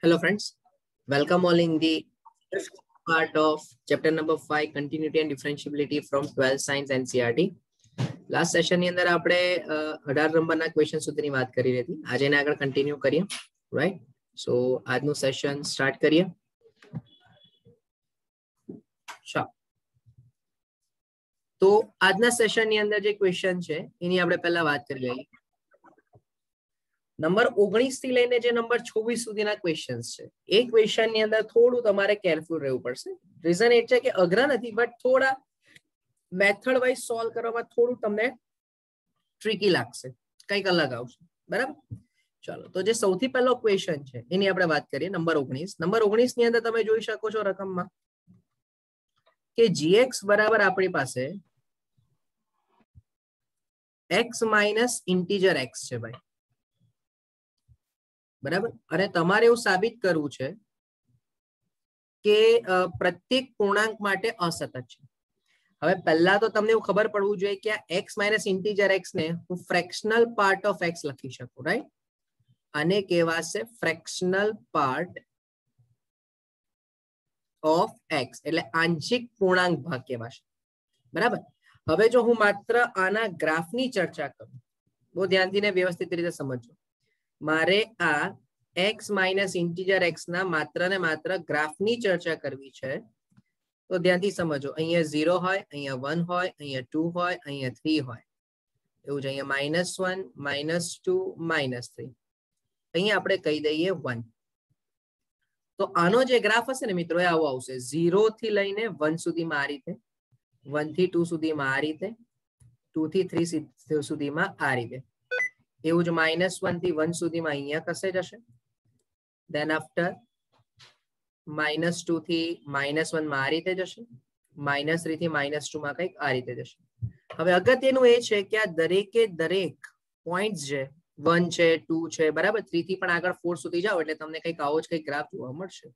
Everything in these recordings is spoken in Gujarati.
Hello friends, welcome all in the fifth part of chapter number 5 continuity and differentiability from 12th science NCERT. Last session ની અંદર આપણે 18 નંબરના ક્વેશ્ચન સુધીની વાત કરી હતી. આજે એને આગળ કન્ટિન્યુ કરીએ, રાઈટ? સો આજનું સેશન સ્ટાર્ટ કરીએ. તો આજના સેશન ની અંદર જે ક્વેશ્ચન છે એની આપણે પહેલા વાત કરી લઈએ. નંબર 19 થી લઈને જે નંબર 26 સુધીના ક્વેશ્ચન્સ છે એ ક્વેશ્ચન ની અંદર થોડું તમારે કેરફુલ રહેવું પડશે. રીઝન એ છે કે અઘરા નથી, બટ થોડા મેથડ વાઇઝ સોલ્વ કરવામાં થોડું તમને ટ્રિકી લાગશે, કંઈક અલગ આવશે, બરાબર? ચાલો, તો જે સૌથી પહેલો ક્વેશ્ચન છે એની આપણે વાત કરીએ. નંબર 19. નંબર 19 ની અંદર તમે જોઈ શકો છો રકમમાં કે gx બરાબર આપણી પાસે x માઇનસ ઇન્ટીજર x છે ભાઈ, બરાબર? અને તમારે એવું સાબિત કરવું છે કે પ્રત્યેક પૂર્ણાંક માટે અસતત છે. હવે પહેલા તો તમને એવું ખબર પડવું જોઈએ કે આ x માઇનસ ઇન્ટીજર x ને હું ફ્રેક્શનલ પાર્ટ ઓફ x લખી શકું, રાઈટ? આને કહેવાશે ફ્રેક્શનલ પાર્ટ ઓફ x, એટલે આંશિક પૂર્ણાંક ભાગ કહેવાશે, બરાબર? હવે જો હું માત્ર આના ગ્રાફની ચર્ચા કરું, બહુ ધ્યાનથી ને વ્યવસ્થિત રીતે સમજો. મારે આ x માઇનસ ઇન્ટીજર x ના માત્ર ને માત્ર ગ્રાફની ચર્ચા કરવી છે, તો ધ્યાનથી સમજો. અહીંયા 0 હોય, અહીંયા 1 હોય, અહીંયા 2 હોય, અહીંયા 3 હોય, એવું છે. અહીંયા -1, -2, -3. અહીંયા આપણે કહી દઈએ 1. તો આનો જે ગ્રાફ હશે ને મિત્રો, એ આવો આવશે. 0 થી લઈને 1 સુધીમાં આ રીતે, 1 થી 2 સુધીમાં આ રીતે, 2 થી 3 સુધીમાં આ રીતે, એવું જ -1 થી 1 સુધીમાં અહીંયા કશે જશે. દેન આફ્ટર -2 થી -1 માં આ રીતે જશે, -3 થી -2 માં કંઈક આ રીતે જશે. હવે અગત્યનું એ છે કે આ દરેકે દરેક પોઈન્ટ્સ છે, 1 છે, 2 છે, બરાબર? 3 થી પણ આગળ 4 સુધી જાઓ એટલે તમને કંઈક આવો જ કંઈક ગ્રાફ જોવા મળશે,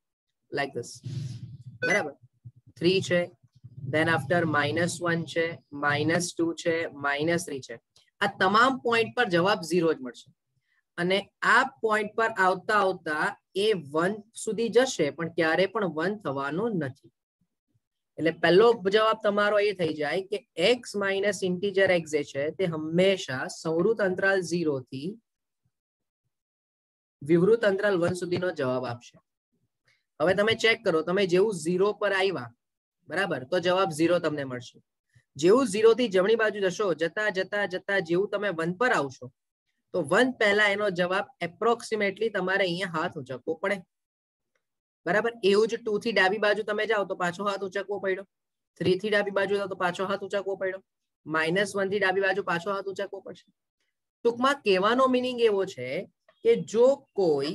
લાઈક ધીસ, બરાબર? 3 છે, દેન આફ્ટર -1 છે, -2 છે, -3 છે. આ તમામ પોઈન્ટ પર જવાબ 0 જ મળશે. અને આ પોઈન્ટ પર આવતા આવતા એ 1 સુધી જશે, પણ ક્યારે પણ 1 થવાનો નથી. એટલે પહેલો જવાબ તમારો એ થઈ જાય કે x માઇનસ ઇન્ટીજર x જે છે તે હંમેશા સંવૃત અંતરાલ 0 થી વિવૃત અંતરાલ 1 સુધીનો જવાબ આપશે. હવે તમે ચેક કરો, તમે જેવું 0 પર આવ્યા, બરાબર, તો જવાબ 0 તમને મળશે. જેવું 0 થી જમણી બાજુ જશો, જતા જતા જતા જેવું તમે 1 પર આવશો, તો 1 પહેલા એનો જવાબ એપ્રોક્સિમેટલી તમારે અહીંયા હાથ ઉંચકવો પડે, બરાબર? એવું જ 2 થી ડાબી બાજુ તમે જાઓ તો પાછો હાથ ઉંચકવો પડ્યો, 3 થી ડાબી બાજુ જાઓ તો પાછો હાથ ઉંચકવો પડ્યો, -1 થી ડાબી બાજુ પાછો હાથ ઉંચકવો પડશે. ટૂંકમાં કહેવાનો મીનિંગ એવો છે કે જો કોઈ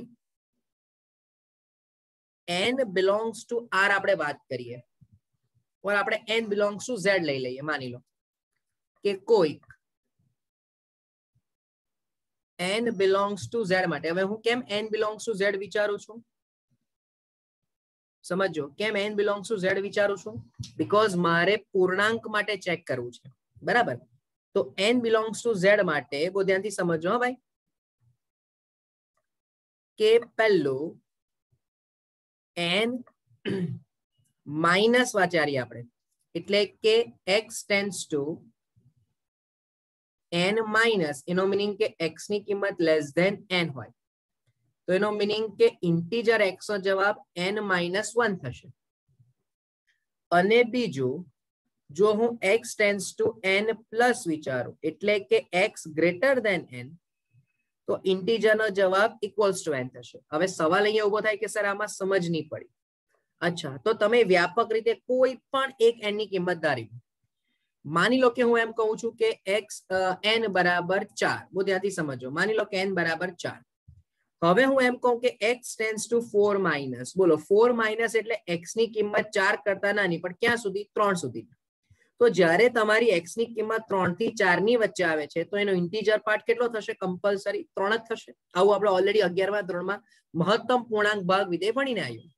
n belongs to r આપણે વાત કરીએ, ઓર આપણે n belongs to z લઈ લઈએ, માની લો કે કોઈક n belongs to z માટે. હવે હું કેમ n belongs to z વિચારું છું? સમજો, કેમ n belongs to z વિચારું છું? બીકોઝ મારે પૂર્ણાંક માટે ચેક કરવું છે, બરાબર? તો n belongs to z માટે બહુ ધ્યાનથી સમજો હા ભાઈ, કે પહેલું n માઇનસ વાચારીએ આપણે, એટલે કે x tends two n minus, એનો મીનિંગ કે x ની કિંમત લેસ ધેન n હોય, તો એનો મીનિંગ કે ઇન્ટીજર x નો જવાબ n-1 થશે. અને બીજું, જો હું x tends two n plus વિચારું, એટલે કે x ગ્રેટર ધેન n, તો ઇન્ટીજર નો જવાબ ઇક્વલ્સ ટુ n થશે. હવે સવાલ અહીંયા ઉભો થાય કે સર આમાં સમજ નહીં પડી. અચ્છા, તો તમે વ્યાપક રીતે કોઈ પણ એક n ની કિંમત ધારી લો. માની લો કે હું એમ કહું છું કે n બરાબર 4, બહુ ધ્યાનથી સમજો. માની લો કે n બરાબર 4. હવે હું એમ કહું કે x ટેન્ડ્સ ટુ 4 માઇનસ, બોલો 4 માઇનસ એટલે x ની કિંમત 4 કરતા નાની, પણ ક્યાં સુધી? 3 સુધી. તો જ્યારે તમારી x ની કિંમત 3 થી 4 ની વચ્ચે આવે છે, તો એનો ઇન્ટીજર પાર્ટ કેટલો થશે? કમ્પલસરી 3 જ થશે. આવું આપણે ઓલરેડી 11મા ધોરણમાં મહત્તમ પૂર્ણાંક ભાગ વિધેય ભણીને આવ્યું.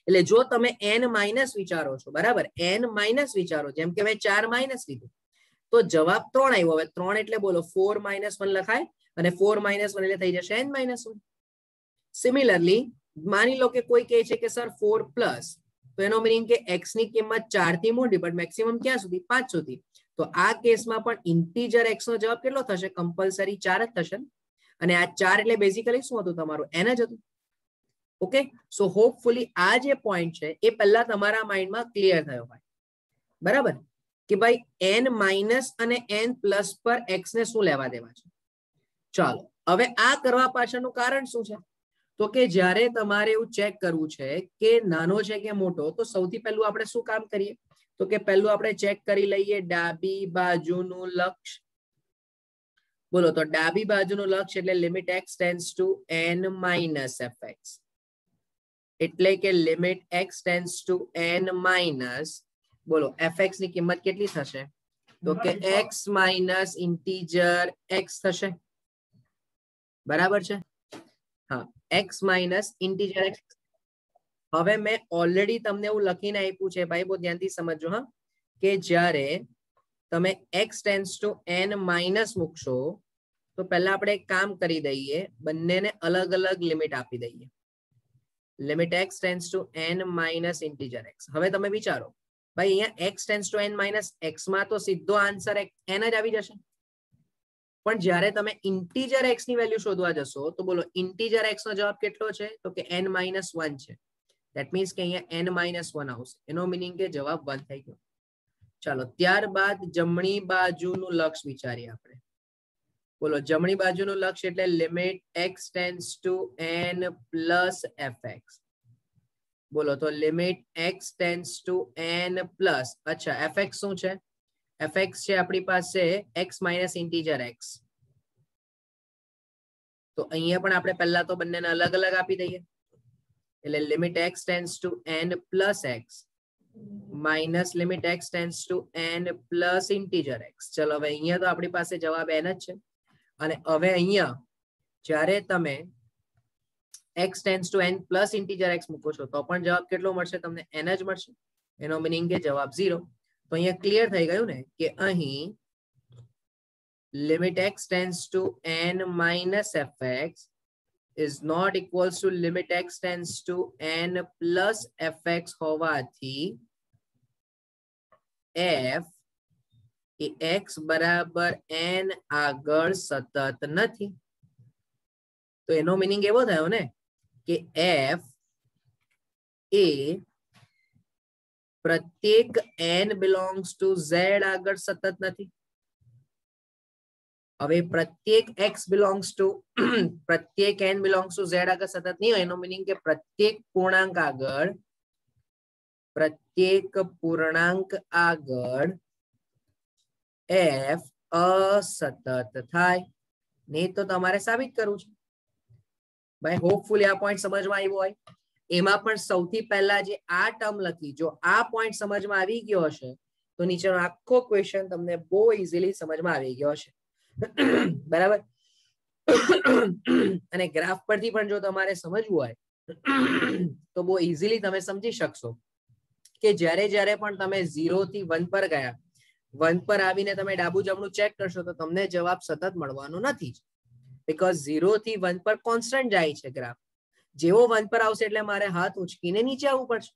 એટલે જો તમે n માઇનસ વિચારો છો, બરાબર, n માઇનસ વિચારો, જેમ કે હવે 4 માઇનસ લીધું, તો જવાબ 3 આવ્યો. હવે 3 એટલે બોલો 4 - 1 લખાય, અને 4 - 1 એટલે થઈ જશે n - 1. સિમિલરલી માની લો કે કોઈ કહે છે કે સર 4 પ્લસ, તો એનો મીનિંગ કે x ની કિંમત 4 થી મોટી પણ મેક્સિમમ ક્યાં સુધી 5 સુધી, તો આ કેસમાં પણ ઇન્ટીજર x નો જવાબ કેટલો થશે? કમ્પલસરી 4 જ થશે. અને આ 4 એટલે બેઝિકલી શું હતું? તમારું n જ હતું. ઓકે, સો હોપફુલી આ જે પોઈન્ટ છે એ પહેલા તમારા માઇન્ડમાં ક્લિયર થયો હોય, બરાબર? કે ભાઈ n માઇનસ અને n પ્લસ પર x ને શું લેવા દેવા છે. ચાલો હવે આ કરવા પાછળનું કારણ શું છે? તો કે જ્યારે તમારે એવું ચેક કરવું છે કે નાનો છે કે મોટો, તો સૌથી પહેલું આપણે શું કામ કરીએ? તો કે પહેલું આપણે ચેક કરી લઈએ ડાબી બાજુનું લક્ષ. બોલો, તો ડાબી બાજુનું લક્ષ એટલે limit x tends two n minus fx, એટલે કે limit x tends two n minus, બોલો fx ની કિંમત કેટલી થશે? તો કે x માઇનસ ઇન્ટીજર x થશે, બરાબર છે? હા, x માઇનસ ઇન્ટીજર x. હવે મેં ઓલરેડી તમને એવું લખીને આપ્યું છે ભાઈ, બહુ ધ્યાનથી સમજજો હા, કે જ્યારે તમે x tends two n minus મૂકશો તો પહેલા આપણે એક કામ કરી દઈએ, બંનેને અલગ અલગ લિમિટ આપી દઈએ. Limit x tends two n minus integer x. હવે તમે વિચારો ભાઈ, અહીંયા x tends two n minus x માં તો સીધો આન્સર n જ આવી જશે. પણ જ્યારે તમે ઇન્ટીજર x ની વેલ્યુ શોધવા જશો તો બોલો ઇન્ટીજર x નો જવાબ કેટલો છે? તો કે n માઇનસ 1 છે. ધેટ મીન્સ કે અહીંયા n માઇનસ 1 આવશે. એનો મીનિંગ કે જવાબ 1 થઈ ગયો. ચાલો ત્યારબાદ જમણી બાજુનું લક્ષ વિચારીએ આપણે. બોલો જમણી બાજુનું લક્ષ એટલે limit x tends two n plus fx. બોલો તો limit x tends two n plus, અચ્છા fx શું છે? fx છે આપણી પાસે x માઇનસ ઇન્ટીજર x. તો અહીંયા પણ આપણે પહેલા તો બંનેને અલગ અલગ આપી દઈએ, એટલે limit x tends two n plus x minus limit x tends two n plus integer x. ચલો હવે અહીંયા તો આપણી પાસે જવાબ n જ છે. અને હવે અહીંયા જ્યારે તમે x tends two n plus integer x મૂકો છો તો પણ જવાબ કેટલો મળશે? તમને n જ મળશે. એનો મીનિંગ કે જવાબ 0. તો અહીંયા ક્લિયર થઈ ગયું ને કે અહીં limit x tends to n minus fx is not equals to limit x tends to n plus fx હોવાથી f એ x બરાબર n આગળ સતત નથી. તો એનો મીનિંગ એવો થયો ને કે f એ પ્રત્યેક n belongs to z આગળ સતત નથી. હવે પ્રત્યેક x belongs to પ્રત્યેક n belongs to z આગળ સતત નહીં હોય, એનો મીનિંગ કે પ્રત્યેક પૂર્ણાંક આગળ f અસતત થાય. નહીં તો તમારે સાબિત કરવું છે ભાઈ. હોપફુલી આ પોઈન્ટ સમજમાં આવ્યો હોય. એમાં પણ સૌથી પહેલા જે આ ટર્મ લખી, જો આ પોઈન્ટ સમજમાં આવી ગયો હશે તો નીચેનો આખો ક્વેશ્ચન તમને બહુ ઇઝીલી સમજમાં આવી ગયો હશે. બરાબર. અને ગ્રાફ પરથી પણ જો તમારે સમજવું હોય તો બહુ ઇઝીલી તમે સમજી શકશો કે જ્યારે જ્યારે પણ તમે 0 થી 1 પર ગયા, 1 પર આવીને તમે ડાબુ જમણું ચેક કરશો તો તમને જવાબ સતત મળવાનો નથી, બીકોઝ 0 થી 1 પર કોન્સ્ટન્ટ જાય છે ગ્રાફ. જેવો 1 પર આવશે એટલે મારે હાથ ઉચકીને નીચે આવવું પડશે.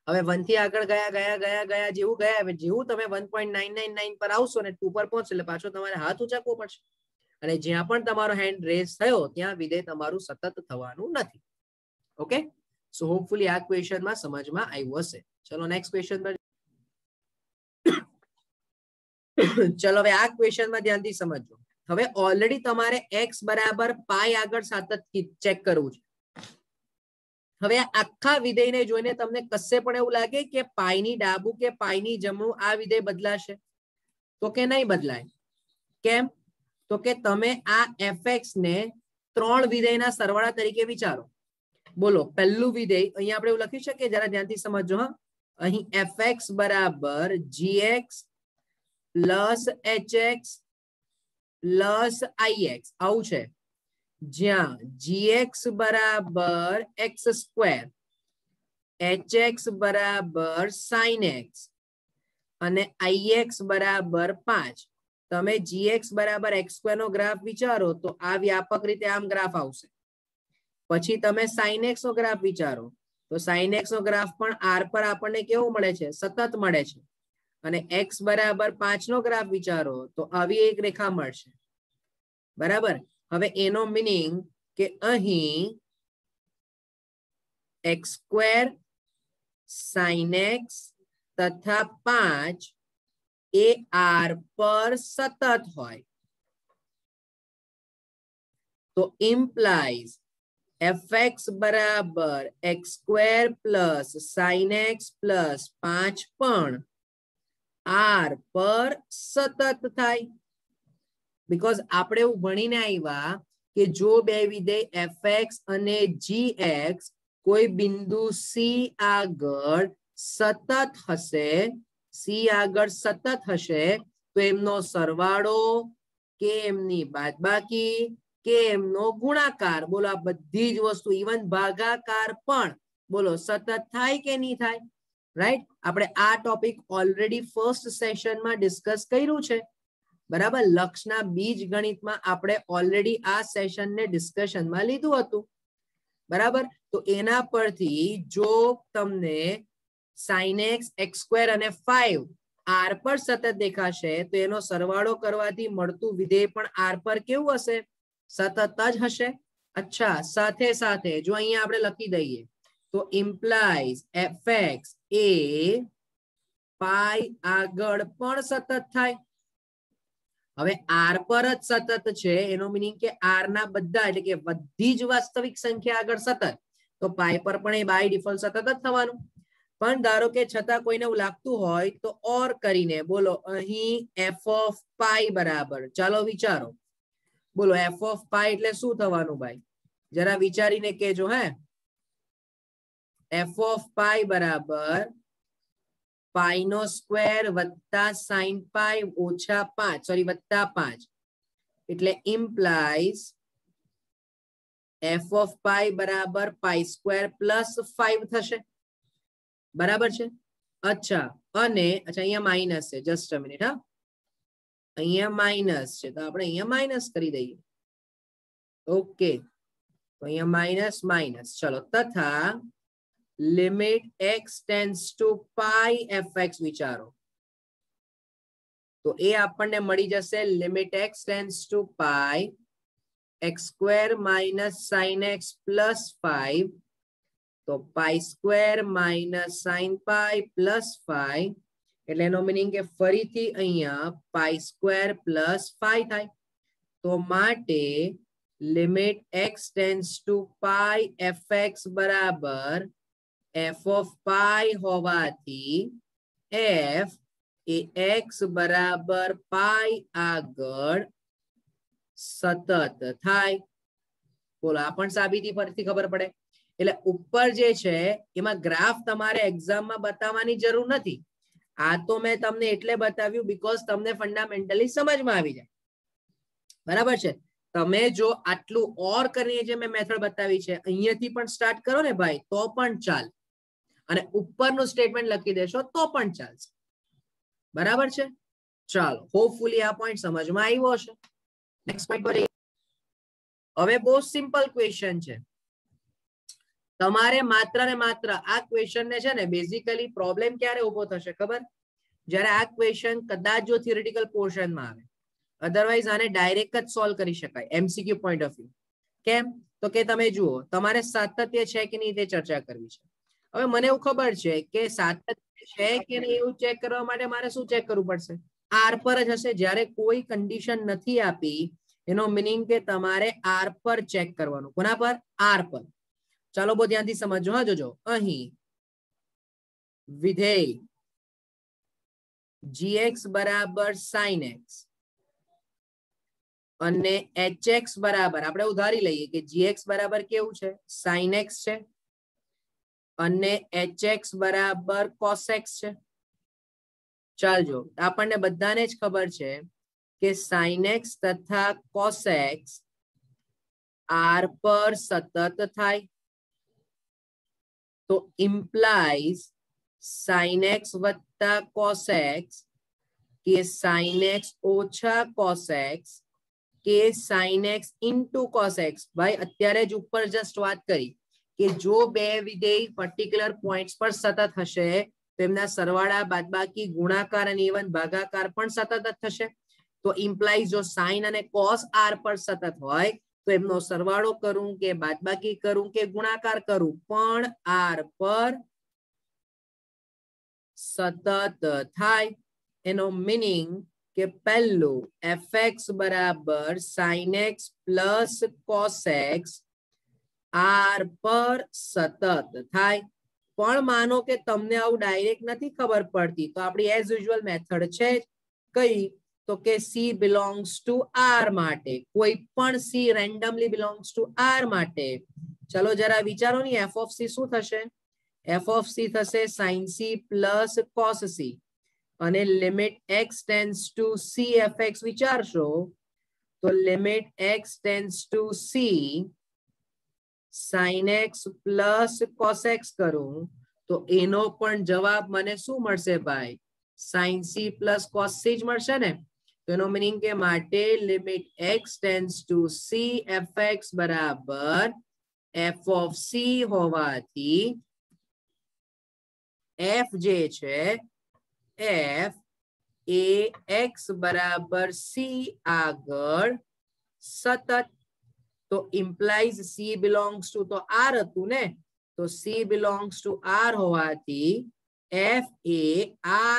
હવે 1 થી આગળ ગયા જેવું તમે 1.999 પર આવશો ને 2 પર પહોંચશે એટલે પાછો તમારે હાથ ઉચકવો પડશે. અને જ્યાં પણ તમારો હેન્ડ રેઝ થયો ત્યાં વિધેય તમારું સતત થવાનું નથી. ઓકે, સો હોપફુલી આ ક્વેશ્ચનમાં સમજમાં આવ્યું હશે. ચલો નેક્સ્ટ ક્વેશ્ચન પર. ચલો હવે આ ક્વેશ્ચનમાં ધ્યાનથી સમજો. હવે ઓલરેડી તમારે x બરાબર પાઈ આગળ સાતત્ય ચેક કરવું છે. હવે આખા વિધેયને જોઈને તમને કશે પણ એવું લાગે કે પાઈની ડાબુ કે પાઈની જમણું આ વિધેય બદલાશે? તો કે નહીં બદલાય. કેમ? તો કે તમે આ fx ને 3 વિધેયના સરવાળા તરીકે વિચારો. બોલો પહેલું વિધેય અહીંયા આપણે એવું લખી શકીએ, જરા ધ્યાનથી સમજો હા. અહીં fx બરાબર gx plus hx plus ix આવું છે, જ્યાં gx બરાબર x સ્ક્વેર, hx બરાબર sin x અને ix બરાબર 5. તમે gx બરાબર x સ્ક્વેર નો ગ્રાફ વિચારો તો આ વ્યાપક રીતે આમ ગ્રાફ આવશે. પછી તમે sin x નો ગ્રાફ વિચારો તો sin x નો ગ્રાફ પણ r પર આપણને કેવો મળે છે? સતત મળે છે. અને x બરાબર 5 નો ગ્રાફ વિચારો તો આવી એક રેખા મળશે. બરાબર. હવે એનો મીનિંગ કે અહીં x² sin x તથા 5 એ r પર સતત હોય. તો implies fx બરાબર x² plus sin x plus 5 પણ r પર સતત થાય. બીકોઝ આપણે એવું ભણીને આવ્યા કે જો બે વિધેય fx અને gx કોઈ બિંદુ c આગળ સતત હશે, c આગળ સતત હશે તો એમનો સરવાળો કે એમની બાદબાકી કે એમનો ગુણાકાર, બોલો આ બધી જ વસ્તુ ઇવન ભાગાકાર પણ બોલો સતત થાય કે નહીં થાય? રાઈટ. આપણે આ ટોપિક ઓલરેડી ફર્સ્ટ સેશનમાં ડિસ્કસ કર્યું છે. બરાબર. લક્ષના બીજ ગણિતમાં આપણે ઓલરેડી આ સેશનને ડિસ્કશનમાં લીધું હતું. બરાબર. તો એના પરથી જો તમને sin x x² અને 5 r પર સતત દેખાશે તો એનો સરવાળો કરવાથી મળતું વિધેય પણ r પર કેવું હશે? સતત જ હશે. અચ્છા, સાથે સાથે જો અહીંયા આપણે લખી દઈએ તો implies fx એ પાઈ આગળ પણ સતત થાય. હવે r પર જ સતત છે એનો મીનિંગ કે r ના બધા એટલે કે બધી જ વાસ્તવિક સંખ્યા આગળ સતત, તો પાઈ પર પણ એ બાય ડિફોલ્ટ સતત જ થવાનું. પણ ધારો કે છતાં કોઈને એવું લાગતું હોય તો ઓર કરીને બોલો અહીં f ઓફ પાઈ બરાબર, ચાલો વિચારો, બોલો f ઓફ પાઈ એટલે શું થવાનું ભાઈ? જરા વિચારીને કેજો. હે, f ઓફ પાઈ બરાબર પાઈ નો સ્ક્વેર વત્તા sin પાઈ ઓછા 5 સોરી વત્તા 5 એટલે implies f ઓફ પાઈ બરાબર પાઈ સ્ક્વેર પ્લસ 5 થશે. બરાબર છે. અચ્છા, અને અચ્છા અહીંયા માઇનસ છે, જસ્ટ અ મિનિટ. હા, અહીંયા માઇનસ છે તો આપણે અહીંયા માઇનસ કરી દઈએ. ઓકે, તો અહીંયા માઇનસ માઇનસ, ચલો, તથા limit x tends to pi fx વિચારો તો એ આપણને મળી જશે limit x tends to pi x² minus sin x plus 5 તો pi square minus sin pi plus 5 એટલે એનો મીનિંગ કે ફરીથી અહીંયા પાઈ સ્ક્વેર પ્લસ 5 થાય. તો માટે limit x tends to pi fx બરાબર f ઓફ પાઈ હોવાથી f એ x બરાબર પાઈ આગળ સતત થાય. બોલો આ પણ સાબિતી પરથી ખબર પડે. એટલે ઉપર જે છે એમાં ગ્રાફ તમારે એક્ઝામમાં બતાવવાની જરૂર નથી. આ તો મેં તમને એટલે બતાવ્યું બીકોઝ તમને ફંડામેન્ટલી સમજમાં આવી જાય. બરાબર છે. તમે જો આટલું ઓર કરીને જે મેં મેથડ બતાવી છે અહીંયાથી પણ સ્ટાર્ટ કરો ને ભાઈ તો પણ ચાલે, અને ઉપરનું સ્ટેટમેન્ટ લખી દેશો તો પણ ચાલશે. બરાબર છે. ચાલો, હોપફુલી આ પોઈન્ટ સમજમાં આવ્યો હશે. નેક્સ્ટ પોઈન્ટ પર હવે બહુ સિમ્પલ ક્વેશ્ચન છે. તમારે માત્ર ને માત્ર આ ક્વેશ્ચન ને છે ને બેઝિકલી પ્રોબ્લેમ ક્યારે ઉભો થશે ખબર? જ્યારે આ ક્વેશ્ચન કદાચ જો થિયરિટિકલ પોર્શનમાં આવે, અધરવાઇઝ આને ડાયરેક્ટ જ સોલ્વ કરી શકાય એમસીક્યુ પોઈન્ટ ઓફ વ્યૂ. કેમ? તો કે તમે જુઓ તમારે સાતત્ય છે કે નહીં તે ચર્ચા કરવી છે. હવે મને એવું ખબર છે કે સાતત્ય છે કે નહીં એવું ચેક કરવા માટે મારે શું ચેક કરવું પડશે? આર પર જ હશે. જ્યારે કોઈ કન્ડિશન નથી આપી એનો મીનિંગ કે તમારે આર પર ચેક કરવાનું. કોના પર? આર પર. ચાલો બહુ ધ્યાનથી સમજો. હા, જોજો અહીં વિધેય gx બરાબર sin x અને hx બરાબર આપણે ઉધારી લઈએ કે gx બરાબર કેવું છે? sin x છે અને hx બરાબર cos x છે. ચાલજો, આપણને બધાને જ ખબર છે કે sin x તથા cos x r પર સતત થાય. તો implies sin x વત્તા cos x કે sin x ઓછા cos x કે sin x into cos x ભાઈ અત્યારે જ ઉપર જસ્ટ વાત કરી કે જો બે વિધેય પર્ટિક્યુલર પોઈન્ટ્સ પર સતત હશે તો એમના સરવાળા બાદબાકી ગુણાકાર અને ઇવન ભાગાકાર પણ સતત જ થશે તો ઇમ્પ્લાઇઝ જો sin અને cos r પર સતત હોય તો એમનો સરવાળો કરું કે બાદબાકી કરું કે ગુણાકાર કરું પણ r પર સતત થાય એનો મીનિંગ કે પહેલું fx બરાબર sin x plus cos x r પર સતત થાય પણ માનો કે તમને આવું ડાયરેક્ટ નથી ખબર પડતી તો આપણી એઝ યુઝ્યુઅલ મેથડ છે કઈ તો કે c belongs to r માટે કોઈ પણ c randomly belongs to r માટે ચલો જરા વિચારો ની f of c શું થશે f of c થશે sin c plus cos c અને limit x tends to c fx વિચારશો તો limit x tends to c sin x plus cos x કરું તો એનો પણ જવાબ મને શું મળશે ભાઈ sin c plus cos c જ મળશે ને તો એનો મીનિંગ કે માટે limit x tends to c fx બરાબર f of c હોવાથી f જે છે f એ x બરાબર c આગળ સતત તો implies c belongs to તો r હતું ને તો c belongs to r હોવાથી f એ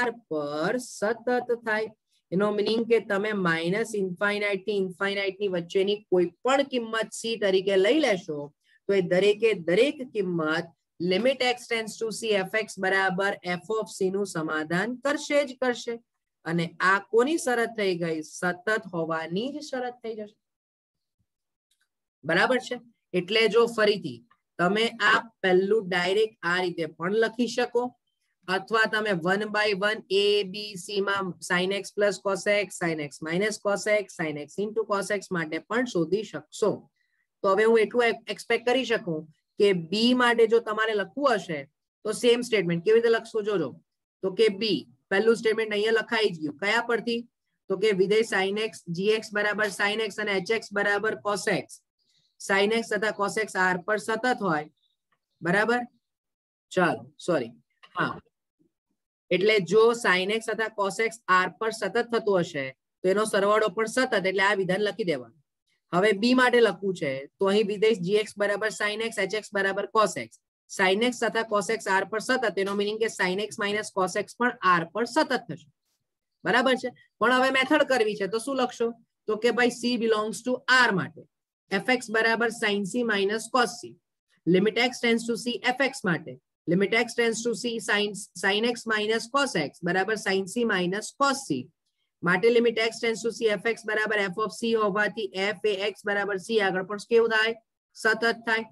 r પર સતત થાય એનો મીનિંગ કે તમે માઇનસ ઇન્ફાઇનાઇટ થી ઇન્ફાઇનાઇટ ની વચ્ચેની કોઈ પણ કિંમત c તરીકે લઈ લેશો તો એ દરેકે દરેક કિંમત limit x tends to c fx બરાબર f of c નું સમાધાન કરશે જ કરશે અને આ કોની શરત થઈ ગઈ સતત હોવાની જ શરત થઈ જશે બરાબર છે એટલે જો ફરીથી તમે આ પહેલું ડાયરેક્ટ આ રીતે પણ લખી શકો અથવા તમે 1/1 a b c માં sin x plus cos x sin x minus cos x sin x into cos x માટે પણ શોધી શકશો તો હવે હું એટલું એક્સપેક્ટ કરી શકું કે b માટે જો તમારે લખવું હશે તો સેમ સ્ટેટમેન્ટ કેવી રીતે લખશો જોજો તો કે b પહેલું સ્ટેટમેન્ટ અહીંયા લખાઈ જ ગયું કયા પરથી તો કે વિધેય sin x gx બરાબર sin x અને hx બરાબર cos x sin x તથા cos x r પર સતત હોય બરાબર ચાલો સોરી હા એટલે જો sin x તથા cos x r પર સતત થતું હશે તો એનો સરવાળો પણ સતત એટલે આ વિધાન લખી દેવાનું હવે b માટે લખવું છે તો અહીં વિધેય gx બરાબર sin x hx બરાબર cos x sin x તથા cos x r પર સતત એનો મીનિંગ કે sin x minus cos x પણ r પર સતત થશે બરાબર છે પણ હવે મેથડ કરવી છે તો શું લખશો તો કે ભાઈ c belongs to r માટે fx બરાબર sin c minus cos c limit x tends to c fx માટે limit x tends to c sin x minus cos x બરાબર sin c minus cos c માટે limit x tends to c fx બરાબર f of c હોવાથી f એ x બરાબર c આગળ પણ કેવું થાય સતત થાય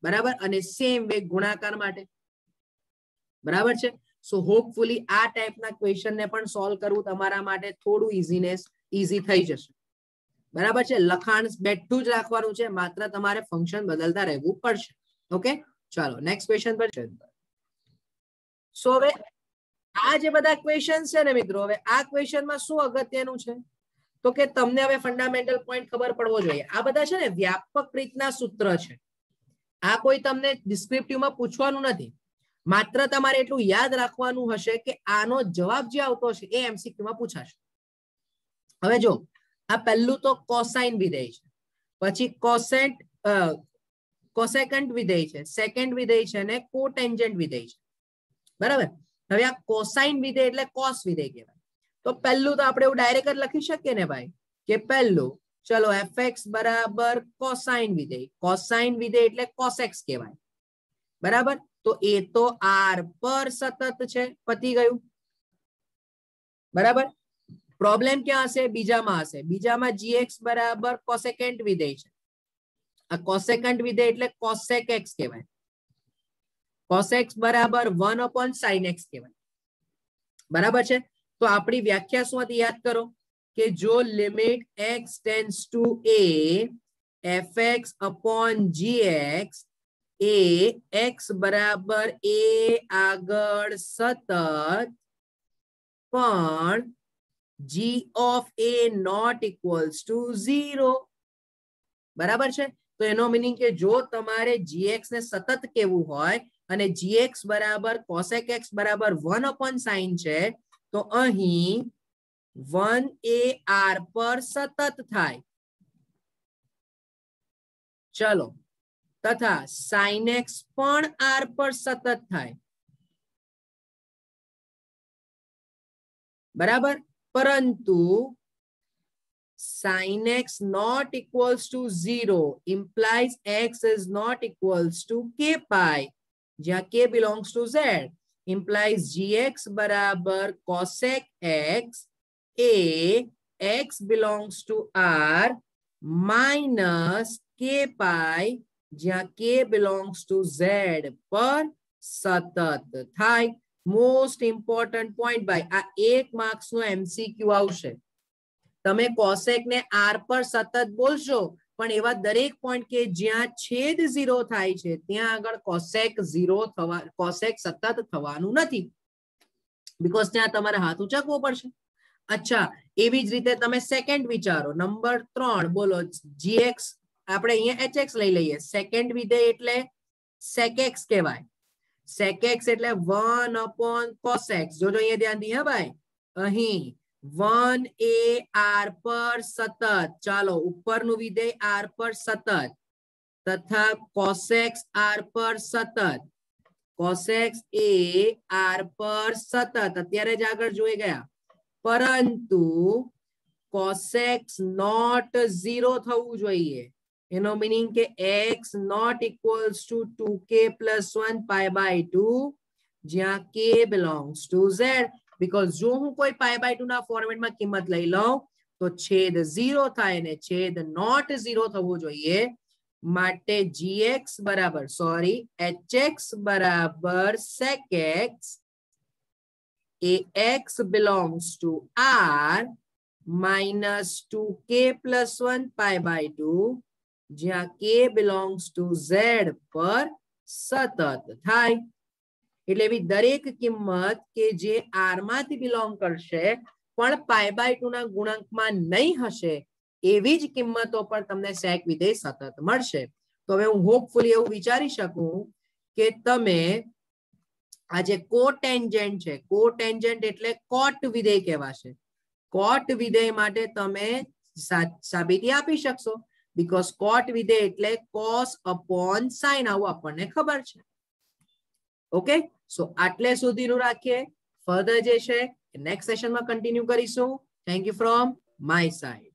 બરાબર અને સેમ વે ગુણાકાર માટે બરાબર છે સો હોપફુલી આ ટાઈપના ક્વેશ્ચનને પણ સોલ્વ કરવું તમારા માટે થોડું ઈઝી થઈ જશે બરાબર છે લખાણ બેઠું જ રાખવાનું છે માત્ર તમારે ફંક્શન બદલતા રહેવું પડશે ઓકે ચાલો નેક્સ્ટ ક્વેશ્ચન પર સો હવે આ જે બધા ક્વેશ્ચન છે ને મિત્રો હવે આ ક્વેશ્ચનમાં શું અગત્યનું છે તો કે તમને હવે ફંડામેન્ટલ પોઈન્ટ ખબર પડવો જોઈએ આ બધા છે ને વ્યાપક રીતના સૂત્ર છે આ કોઈ તમને ડિસ્ક્રિપ્ટિવમાં પૂછવાનું નથી માત્ર તમારે એટલું યાદ રાખવાનું હશે કે આનો જવાબ જે આવતો હશે એ એમસીક્યુમાં પૂછાશે હવે જો આ પહેલું તો કોસાઇન વિધેય છે પછી કોસેકન્ટ વિધેય છે સેકન્ડ વિધેય છે અને કોટેન્જન્ટ વિધેય છે બરાબર હવે આ કોસાઇન વિધેય એટલે કોસ વિધેય કહેવાય તો પહેલું તો આપણે એવું ડાયરેક્ટ જ લખી શકીએ ને ભાઈ કે પહેલું ચલો fx બરાબર કોસાઇન વિધેય એટલે cos x કહેવાય બરાબર તો એ તો r પર સતત છે પતી ગયું બરાબર પ્રોબ્લેમ ક્યાં હશે બીજામાં gx બરાબર કોસેકન્ટ વિધેય છે આ કોસેકન્ટ વિધેય એટલે cosec x કહેવાય cos x બરાબર 1/sin x કહેવાય બરાબર છે તો આપણી વ્યાખ્યા શું હતી યાદ કરો કે જો limit x tends to a fx upon gx A x બરાબર a આગળ સતત પણ g of a not equals to 0 બરાબર છે તો એનો મીનિંગ કે જો તમારે gx ને સતત કેવું હોય અને gx બરાબર cosec x બરાબર 1 upon sin છે તો અહીં 1 એ r પર સતત થાય ચલો તથા sin x પણ r પર સતત થાય બરાબર પરંતુ sin x not equals to 0 implies x is not equals to k pi જ્યાં k belongs to z implies gx બરાબર cosec x a x belongs to r minus k pi જ્યાં k belongs to z પર સતત થાય મોસ્ટ ઇમ્પોર્ટન્ટ પોઈન્ટ ભાઈ આ 1 માર્ક્સ નો એમસીક્યુ આવશે તમે કોસેક ને r પર સતત બોલશો પણ એવા દરેક પોઈન્ટ કે જ્યાં છેદ 0 થાય છે ત્યાં આગળ કોસેક 0 થવા કોસેક સતત થવાનું નથી બીકોઝ ત્યાં તમારે હાથ ઉચકવો પડશે અચ્છા એવી જ રીતે તમે સેકન્ડ વિચારો નંબર 3 બોલો gx આપણે અહીંયા hx લઈ લઈએ સેકન્ડ વિધેય એટલે sec x કહેવાય sec x એટલે 1 upon cos x જોજો અહીંયા ધ્યાન દી હા ભાઈ અહીં 1 એ r પર સતત ચાલો ઉપરનું વિધેય r પર સતત તથા cos x r પર સતત cos x એ r પર સતત અત્યારે જ આગળ જોઈ ગયા પરંતુ cos x not 0 થવું જોઈએ એનો મીનિંગ કે x not equals to 2k plus 1 pi by 2 જ્યાં k belongs to z because જો હું કોઈ pi by 2 ના ફોર્મેટમાં કિંમત લઈ લઉં તો છેદ 0 થાય ને છેદ not 0 થવું જોઈએ માટે gx બરાબર સોરી hx બરાબર sec x a x belongs to r minus 2k plus 1 pi by 2 જ્યાં k belongs to z પર સતત થાય એટલે એવી દરેક કિંમત કે જે r માંથી બિલોંગ કરશે પણ pi by 2 ના ગુણાંકમાં નહીં હશે એવી જ કિંમતો પર તમને sec વિધેય સતત મળશે તો હવે હું હોપફુલી એવું વિચારી શકું કે તમે આ જે કોટેન્જન્ટ છે કોટેન્જન્ટ એટલે cot વિધેય કહેવાશે cot વિધેય માટે તમે સાબિતી આપી શકશો because cot વિધેય એટલે cos upon sin આવું આપણને ખબર છે ઓકે સો આટલે સુધીનું રાખીએ ફર્ધર જે છે નેક્સ્ટ સેશનમાં કન્ટિન્યુ કરીશું thank you from my side